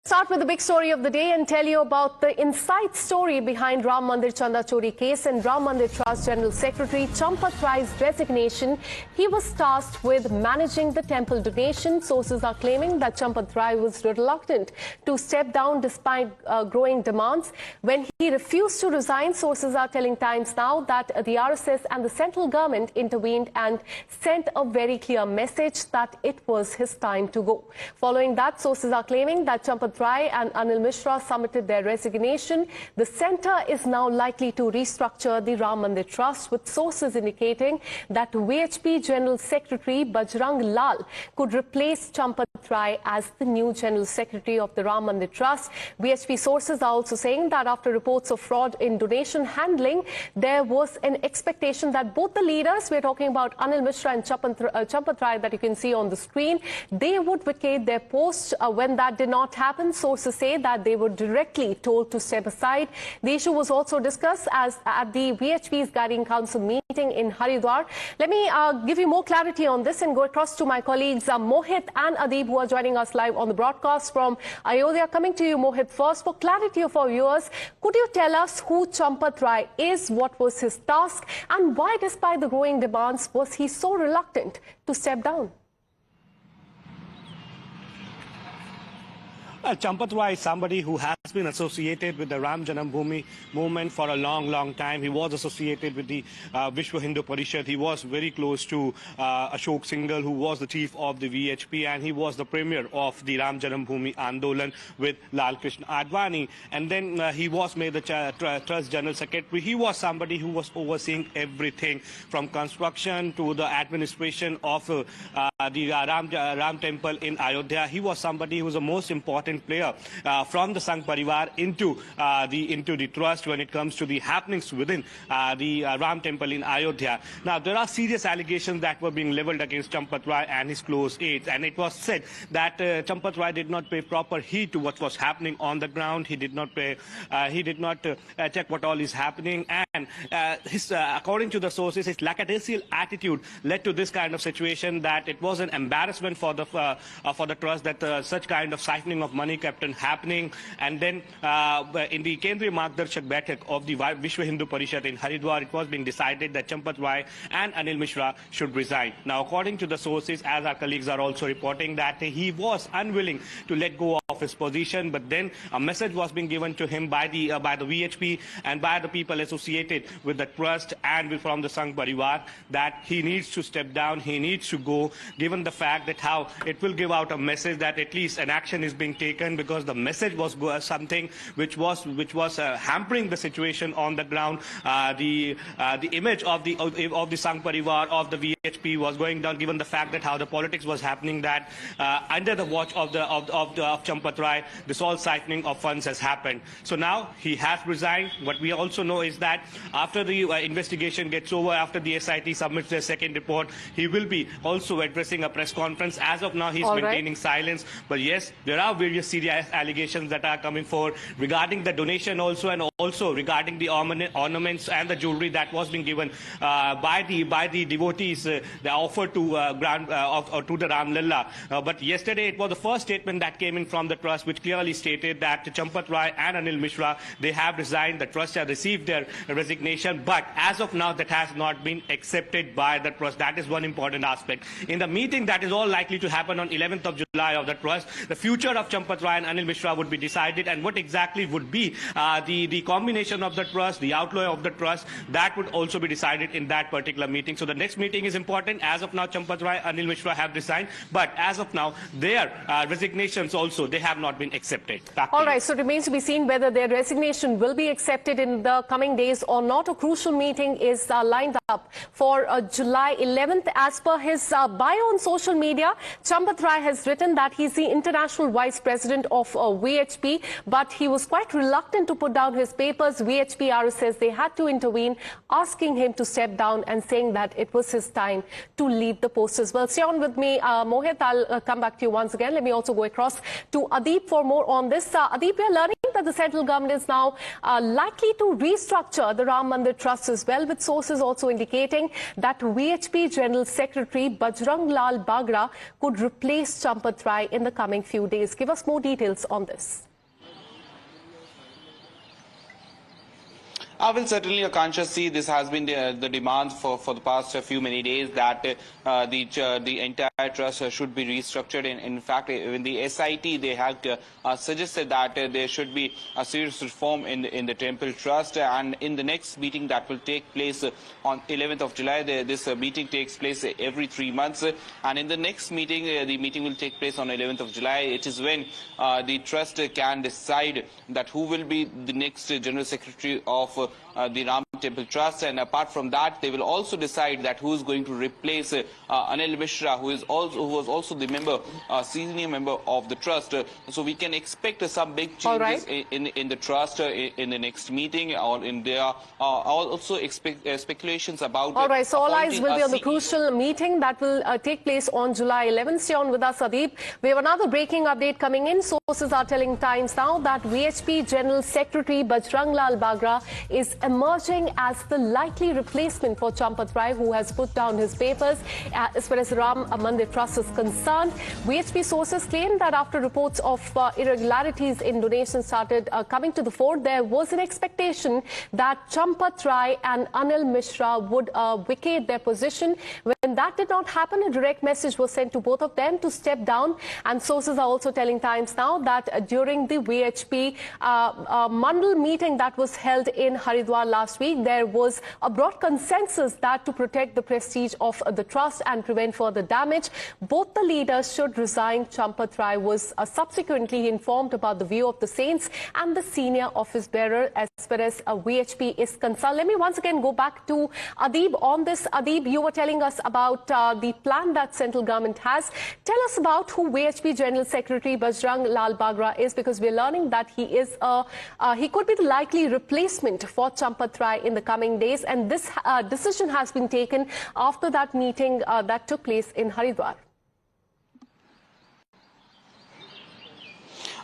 Start with the big story of the day and tell you about the inside story behind Ram Mandir Chanda Chori case and Ram Mandir Trust General Secretary Champat Rai's resignation. He was tasked with managing the temple donation. Sources are claiming that Champat Rai was reluctant to step down despite growing demands. When he refused to resign, sources are telling Times Now that the RSS and the central government intervened and sent a very clear message that it was his time to go. Following that, sources are claiming that Champat Rai and Anil Mishra submitted their resignation. The centre is now likely to restructure the Ram Mandir Trust, with sources indicating that VHP General Secretary Bajrang Lal could replace Champat Rai as the new General Secretary of the Ram Mandir Trust. VHP sources are also saying that after reports of fraud in donation handling, there was an expectation that both the leaders, we're talking about Anil Mishra and Champat Rai that you can see on the screen, they would vacate their posts. When that did not happen, sources say that they were directly told to step aside. The issue was also discussed at the VHP's Guiding Council meeting in Haridwar. Let me give you more clarity on this and go across to my colleagues Mohit and Adib, who are joining us live on the broadcast from Ayodhya. Coming to you, Mohit, first, for clarity of our viewers, could you tell us who Champat Rai is, what was his task, and why, despite the growing demands, was he so reluctant to step down? Champat Rai is somebody who has been associated with the Ram Janambhoomi movement for a long time. He was associated with the Vishwa Hindu Parishad. He was very close to Ashok Singhal, who was the chief of the VHP, and he was the premier of the Ram Janambhoomi Andolan with Lal Krishna Advani. And then he was made the Trust General Secretary. He was somebody who was overseeing everything from construction to the administration of the Ram Temple in Ayodhya. He was somebody who was the most important player from the Sangh Parivar into the trust when it comes to the happenings within the Ram Temple in Ayodhya. Now, there are serious allegations that were being leveled against Champat Rai and his close aides, and it was said that Champat Rai did not pay proper heed to what was happening on the ground. He did not check what all is happening, and according to the sources, his lackadaisical attitude led to this kind of situation, that it was an embarrassment for the trust that such kind of siphoning of money kept on happening. And then in the Kendriya Margdarshak Baitak of the Vishwa Hindu Parishad in Haridwar, it was being decided that Champat Rai and Anil Mishra should resign. Now, according to the sources, as our colleagues are also reporting, that he was unwilling to let go of his position, but then a message was being given to him by the VHP and by the people associated with the trust and from the Sangh Parivar, that he needs to step down, he needs to go, given the fact that how it will give out a message that at least an action is being taken, because the message was something which was hampering the situation on the ground. The image of the Sangh Parivar, of the VHP, was going down, given the fact that how the politics was happening, that under the watch of Champat Rai, this all siphoning of funds has happened. So now he has resigned. What we also know is that after the investigation gets over, after the SIT submits their second report, he will be also addressing a press conference. As of now, he's maintaining silence. But yes, there are various serious allegations that are coming forward regarding the donation also, and also regarding the ornaments and the jewelry that was being given by the devotees, the offer to the Ram Lalla. But yesterday it was the first statement that came in from the trust, which clearly stated that Champat Rai and Anil Mishra, they have resigned. The trust has received their resignation, but as of now that has not been accepted by the trust. That is one important aspect. In the meeting that is all likely to happen on 11th of July of the trust, the future of Champat Rai and Anil Mishra would be decided, and what exactly would be the combination of the trust, the outlay of the trust, that would also be decided in that particular meeting. So the next meeting is important. As of now, Champat Rai, Anil Mishra have resigned, but as of now, their resignations also, they have not been accepted. All right, so it remains to be seen whether their resignation will be accepted in the coming days or not. A crucial meeting is lined up for July 11th. As per his bio on social media, Champat Rai has written that he's the international vice president of VHP, but he was quite reluctant to put down his papers. VHP says they had to intervene, asking him to step down and saying that it was his time to leave the post as well. Stay on with me, Mohit. I'll come back to you once again. Let me also go across to Adib for more on this. Adib, we are learning that the central government is now likely to restructure the Ram Mandir Trust as well, with sources also indicating that VHP General Secretary Bajrang Lal Bagra could replace Champat Rai in the coming few days. Give us more details on this. Well, certainly, Akansha, see, this has been the demand for the past few many days that the entire trust should be restructured. In fact, in the SIT, they had suggested that there should be a serious reform in the temple trust. And in the next meeting that will take place on 11th of July, this meeting takes place every 3 months. And in the next meeting, the meeting will take place on 11th of July. It is when the trust can decide that who will be the next General Secretary of the Ram Temple Trust, and apart from that, they will also decide that who is going to replace Anil Mishra, who was also the senior member of the trust. So we can expect some big changes in the trust in the next meeting, or in there are also speculations about. All right, so all eyes will be on the crucial meeting that will take place on July 11th. Stay on with us, Adib. We have another breaking update coming in. Sources are telling Times Now that VHP General Secretary Bajrang Lal Bagra is emerging as the likely replacement for Champat Rai, who has put down his papers as far as Ram Mandir Trust is concerned. VHP sources claim that after reports of irregularities in donations started coming to the fore, there was an expectation that Champat Rai and Anil Mishra would vacate their position. When that did not happen, a direct message was sent to both of them to step down. And sources are also telling Times Now that during the VHP Mandal meeting that was held in Haridwar last week, there was a broad consensus that to protect the prestige of the trust and prevent further damage, both the leaders should resign. Champat Rai was subsequently informed about the view of the saints and the senior office bearer as far as VHP is concerned. Let me once again go back to Adib on this. Adib, you were telling us about the plan that central government has. Tell us about who VHP General Secretary Bajrang Lal Bagra is, because we're learning that he could be the likely replacement for Champat Rai in the coming days, and this decision has been taken after that meeting that took place in Haridwar.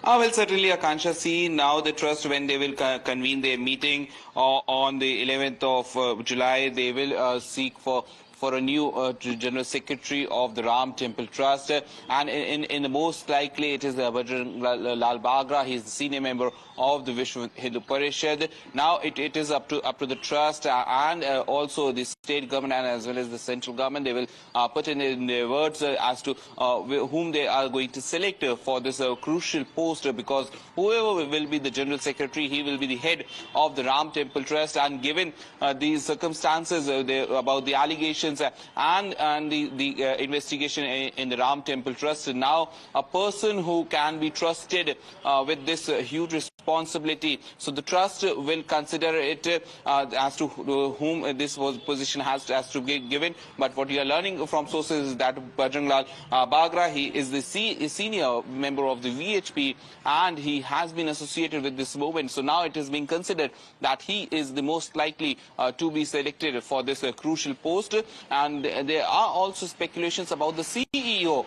Well, certainly, Akansha, see, now the trust, when they will convene their meeting on the 11th of July, they will seek for a new General Secretary of the Ram Temple Trust, and in the most likely it is Bajrang Lal Bagra. He is the senior member of the Vishwa Hindu Parishad. Now it is up to the trust and also the state government and as well as the central government. They will put in their words as to whom they are going to select for this crucial post, because whoever will be the General Secretary, he will be the head of the Ram Temple Trust. And given these circumstances about the allegations and the investigation in the Ram Temple Trust, now a person who can be trusted with this huge responsibility. So the trust will consider it as to whom this position has to be given. But what we are learning from sources is that Bajrang Lal Bagra, he is the senior member of the VHP, and he has been associated with this movement. So now it is being considered that he is the most likely to be selected for this crucial post. And there are also speculations about the CEO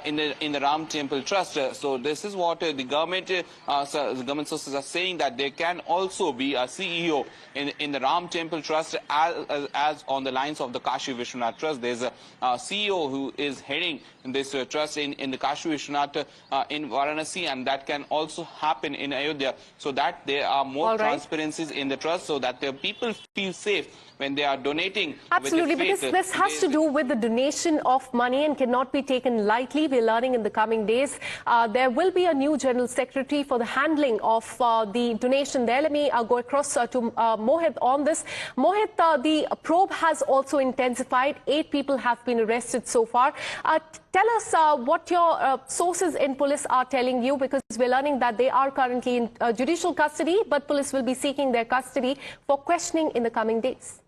in the Ram Temple Trust. So this is what the government sources are saying, that there can also be a CEO in the Ram Temple Trust as on the lines of the Kashi Vishwanath Trust. There's a CEO who is heading this trust in the Kashi Vishwanath in Varanasi, and that can also happen in Ayodhya, so that there are more transparencies in the trust, so that the people feel safe when they are donating. Absolutely, because this has to do with the donation of money and cannot be taken lightly. We're learning in the coming days there will be a new General Secretary for the handling of the donation there. Let me go across to Mohit on this. Mohit, the probe has also intensified. 8 people have been arrested so far. Tell us what your sources in police are telling you, because we're learning that they are currently in judicial custody, but police will be seeking their custody for questioning in the coming days.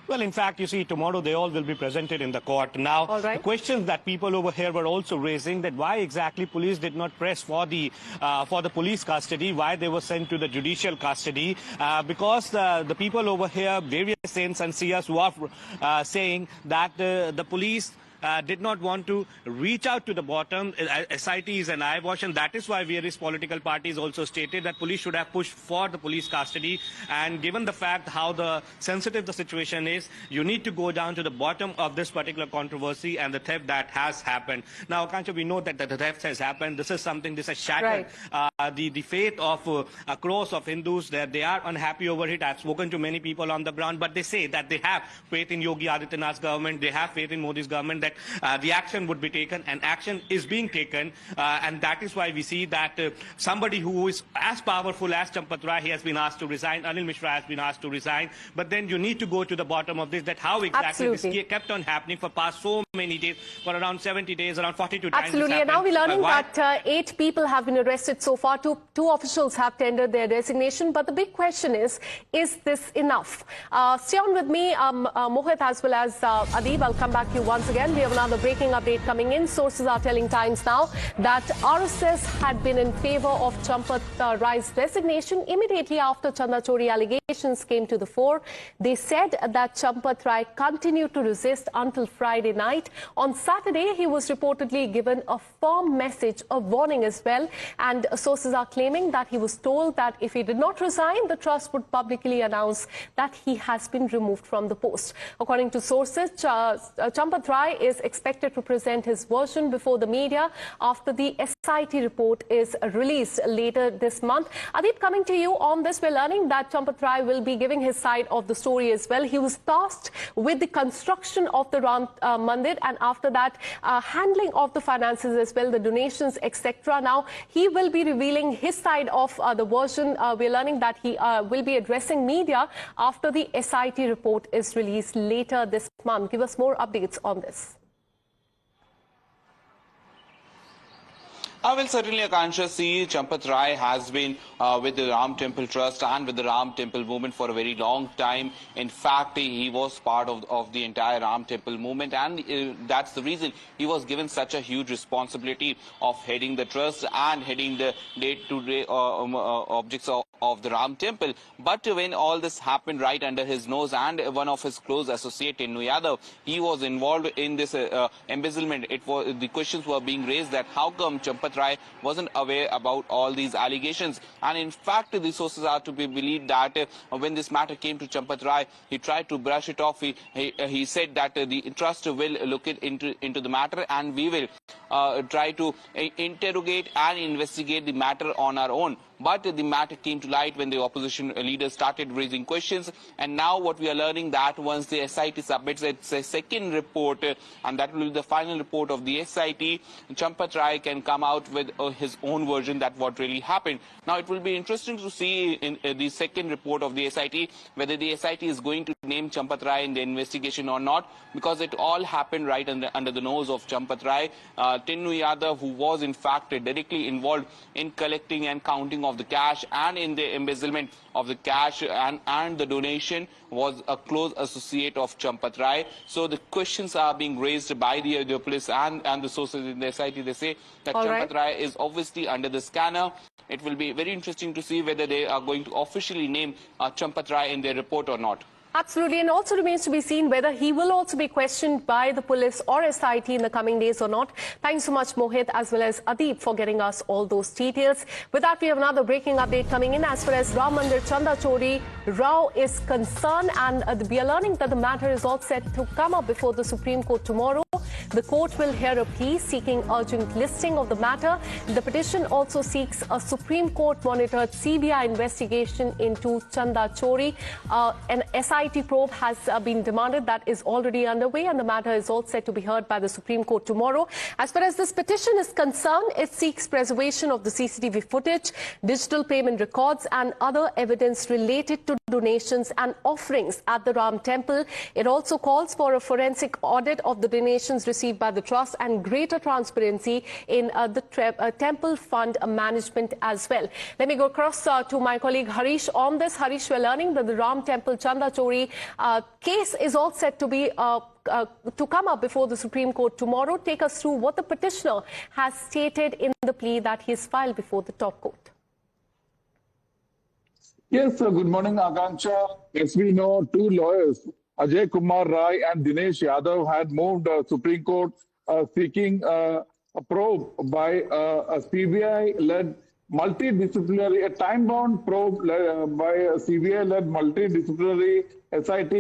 Well, in fact, you see, tomorrow they all will be presented in the court. Now, the questions that people over here were also raising, that why exactly police did not press for the police custody, why they were sent to the judicial custody, because the people over here, various saints and seers, who are saying that the police did not want to reach out to the bottom. SIT is an eyewash, and that is why various political parties also stated that police should have pushed for the police custody. And given the fact how sensitive the situation is, you need to go down to the bottom of this particular controversy and the theft that has happened. Now, Akansha, we know that the theft has happened. This is something, this has shattered the faith of a crores of Hindus. That they are unhappy over it. I've spoken to many people on the ground, but they say that they have faith in Yogi Adityanath's government. They have faith in Modi's government that the action would be taken, and action is being taken. And that is why we see that somebody who is as powerful as Champat Rai, he has been asked to resign. Anil Mishra has been asked to resign. But then you need to go to the bottom of this, that how exactly this kept on happening for past so many days, for around 70 days, around 42 times. Absolutely. And now we're learning that 8 people have been arrested so far. Two officials have tendered their resignation. But the big question is this enough? Stay on with me, Mohit, as well as Adib. I'll come back to you once again. We have another breaking update coming in. Sources are telling Times now that RSS had been in favor of Champat Rai's resignation immediately after Chanda Chori allegations came to the fore. They said that Champat Rai continued to resist until Friday night. On Saturday, he was reportedly given a firm message of warning as well. And sources are claiming that he was told that if he did not resign, the trust would publicly announce that he has been removed from the post. According to sources, Champat Rai is expected to present his version before the media after the SIT report is released later this month. Adib, coming to you on this, we're learning that Champat Rai will be giving his side of the story as well. He was tasked with the construction of the Ram Mandir, and after that, handling of the finances as well, the donations, etc. Now, he will be revealing his side of the version. We're learning that he will be addressing media after the SIT report is released later this month. Give us more updates on this. I will certainly, Akansha, see Champat Rai has been with the Ram Temple Trust and with the Ram Temple movement for a very long time. In fact, he was part of the entire Ram Temple movement, and that's the reason he was given such a huge responsibility of heading the trust and heading the day-to-day objects of the Ram Temple. But when all this happened right under his nose, and one of his close associate, Tennu Yadav, he was involved in this embezzlement. The questions were being raised that how come Champat Rai wasn't aware about all these allegations. And in fact, the sources are to be believed that when this matter came to Champat Rai, he tried to brush it off. He said that the trust will look into the matter, and we will try to interrogate and investigate the matter on our own. But the matter came to light when the opposition leaders started raising questions. And now what we are learning that once the SIT submits its second report, and that will be the final report of the SIT, Champat Rai can come out with his own version that what really happened. Now it will be interesting to see in the second report of the SIT whether the SIT is going to name Champat Rai in the investigation or not, because it all happened right under the nose of Champat Rai. Tennu Yadav, who was in fact directly involved in collecting and counting of the cash and in the embezzlement of the cash and the donation, was a close associate of Champat Rai. So the questions are being raised by the police and the sources in the SIT. They say that Champat Rai is obviously under the scanner. It will be very interesting to see whether they are going to officially name Champat Rai in their report or not. Absolutely, and also remains to be seen whether he will also be questioned by the police or SIT in the coming days or not. Thanks so much, Mohit, as well as Adib, for getting us all those details. With that, we have another breaking update coming in as far as Ram Mandir Chanda Chori row is concerned, and we are learning that the matter is all set to come up before the Supreme Court tomorrow. The court will hear a plea seeking urgent listing of the matter. The petition also seeks a Supreme Court-monitored CBI investigation into Chanda Chori. An SIT probe has been demanded that is already underway, and the matter is all set to be heard by the Supreme Court tomorrow. As far as this petition is concerned, it seeks preservation of the CCTV footage, digital payment records, and other evidence related to donations and offerings at the Ram Temple. It also calls for a forensic audit of the donations received by the trust and greater transparency in the temple fund management as well. Let me go across to my colleague Harish on this. Harish, we're learning that the Ram Temple Chanda Chori case is all set to be to come up before the Supreme Court tomorrow. Take us through what the petitioner has stated in the plea that he has filed before the top court. Yes, good morning, Akansha. As we know, two lawyers Ajay Kumar Rai and Dinesh Yadav had moved Supreme Court seeking a probe by a CBI-led multidisciplinary, a time-bound probe by a CBI-led multidisciplinary SIT,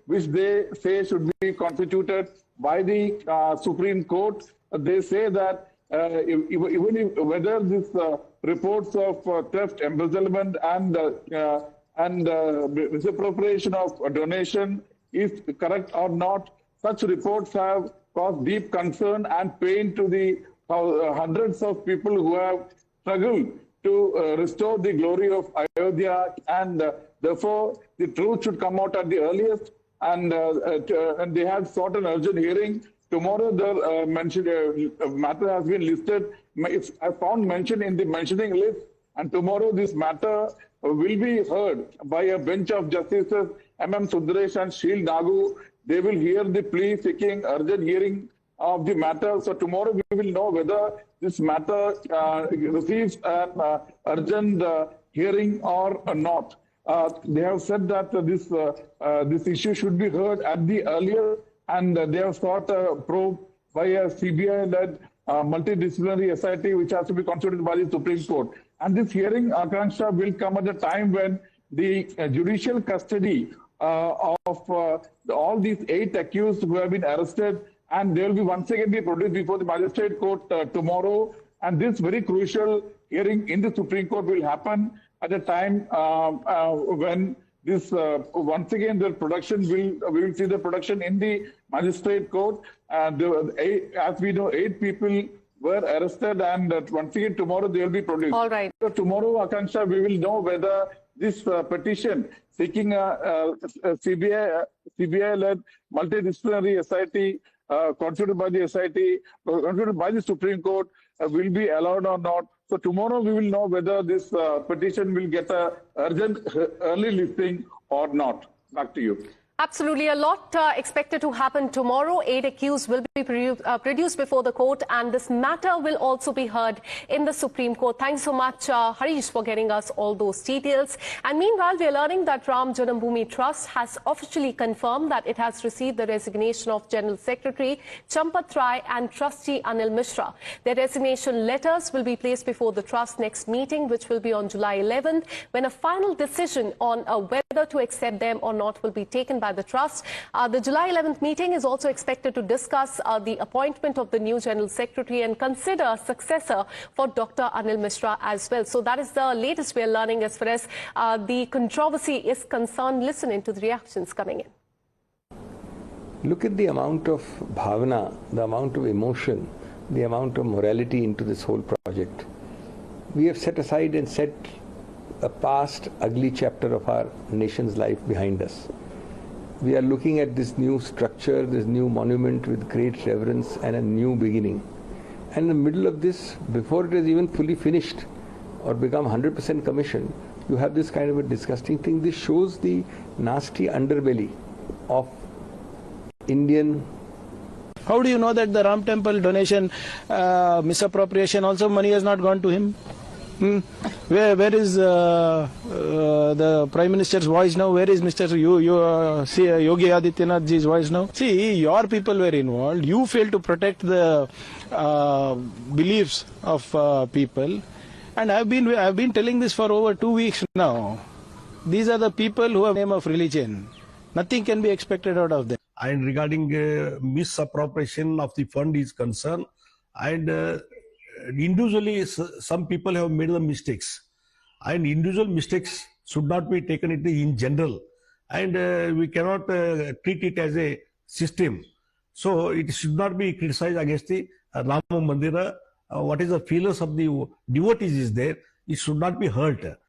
which they say should be constituted by the Supreme Court. They say that even if, whether these reports of theft, embezzlement, and misappropriation of a donation is correct or not, such reports have caused deep concern and pain to the hundreds of people who have struggled to restore the glory of Ayodhya, and therefore the truth should come out at the earliest. And they have sought an urgent hearing. Tomorrow, the matter has been listed. It's found mentioned in the mentioning list, and tomorrow this matter will be heard by a bench of justices M.M. Sudaresh and Sheel Nagu. They will hear the plea seeking urgent hearing of the matter. So tomorrow we will know whether this matter receives an urgent hearing or not. They have said that this issue should be heard at the earliest, and they have sought a probe by a CBI-led multidisciplinary SIT, which has to be constituted by the Supreme Court. And this hearing, Akanksha, will come at a time when the judicial custody of all these 8 accused who have been arrested, and they will be once again be produced before the magistrate court tomorrow. And this very crucial hearing in the Supreme Court will happen at a time when this once again the production we will see the production in the magistrate court. As we know, 8 people were arrested, and once again tomorrow they will be produced. All right. So tomorrow, Akanksha, we will know whether this petition seeking a CBI-led multidisciplinary SIT constituted by the SIT, constituted by the Supreme Court, will be allowed or not. So tomorrow we will know whether this petition will get a urgent early listing or not. Back to you. Absolutely. A lot expected to happen tomorrow. 8 accused will be produced before the court, and this matter will also be heard in the Supreme Court. Thanks so much, Harish, for getting us all those details. And meanwhile, we are learning that Ram Janambhoomi Trust has officially confirmed that it has received the resignation of General Secretary Champat Rai and Trustee Anil Mishra. Their resignation letters will be placed before the Trust next meeting, which will be on July 11th, when a final decision on whether to accept them or not will be taken by the Trust. The July 11th meeting is also expected to discuss the appointment of the new General Secretary and consider a successor for Dr. Anil Mishra as well. So that is the latest we are learning as far as the controversy is concerned. Listen into the reactions coming in. Look at the amount of bhavana, the amount of emotion, the amount of morality into this whole project. We have set aside and set a past ugly chapter of our nation's life behind us. We are looking at this new structure, this new monument with great reverence and a new beginning. And in the middle of this, before it is even fully finished or become 100% commissioned, you have this kind of a disgusting thing. This shows the nasty underbelly of Indian. How do you know that the Ram Temple donation misappropriation also money has not gone to him? Where is the Prime Minister's voice now? Where is Mr. Yogi Adityanath ji's voice now? See, your people were involved. You failed to protect the beliefs of people. And I've been telling this for over 2 weeks now. These are the people who have the name of religion. Nothing can be expected out of them. And regarding misappropriation of the fund is concerned, and individually some people have made the mistakes, and individual mistakes should not be taken in general, and we cannot treat it as a system. So it should not be criticized against the Ram Mandir. What is the feelings of the devotees is there, it should not be hurt.